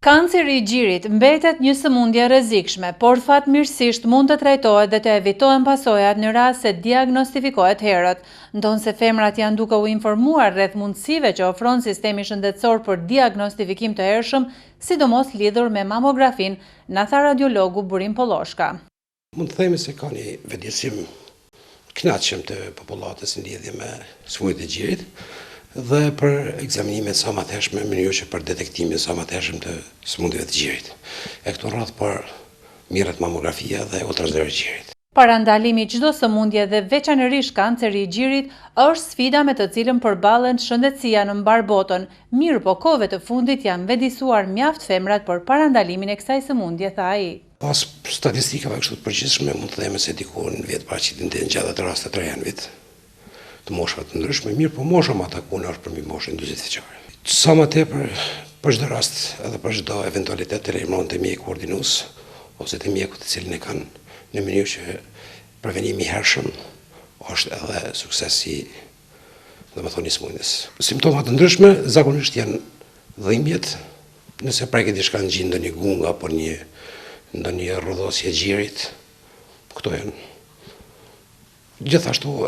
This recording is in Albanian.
Kanceri i gjirit mbetet një sëmundje rrezikshme, por fatmirësisht mund të trajtohet dhe të evitohen pasojat në rast se diagnostifikohet herët. Ndonse femrat janë duke u informuar rreth mundësive që ofron sistemi shëndetësor për diagnostifikim të hershëm, sidomos lidhur me mamografin, na tha radiologu Burim Polloshka. Mund të themi se ka një vetëdijsim kënaqshëm të popullatës në lidhje me sëmundjet e gjirit dhe për ekzaminimet sa më të hershme, në mënyrë që për detektimin sa më të hershëm të sëmundjeve të gjirit. E këto radhë për mirret mamografia dhe ultrazeri i gjirit. Parandalimi i çdo sëmundje dhe veçanërisht kanceri i gjirit është sfida me të cilën përballen shëndetësia në mbar botën, mirë po kohëve të fundit janë vetëdijsuar mjaft femrat për parandalimin e kësaj sëmundje, tha ai. Pas statistikave kështu të përgjithshme, mund të themi se diku në vit paraqitet në gjatë të rastet të reja në vit të moshave të ndryshme, mirë po mosha më atakune është për mbi moshën 40 vjeçare. Sa më tepër për çdo rast edhe për çdo eventualitet të lejmëron të mjeku ordinues ose të mjekut të cilin e kanë në mënyrë që prevenimi i hershëm është edhe suksesi, domethënë i sëmundjes. Simptomat të ndryshme zakonisht janë dhimbjet, nëse preket diçka në gjin ndonjë gung apo ndonjë rrodhosje gjirit, këto janë. Gjithashtu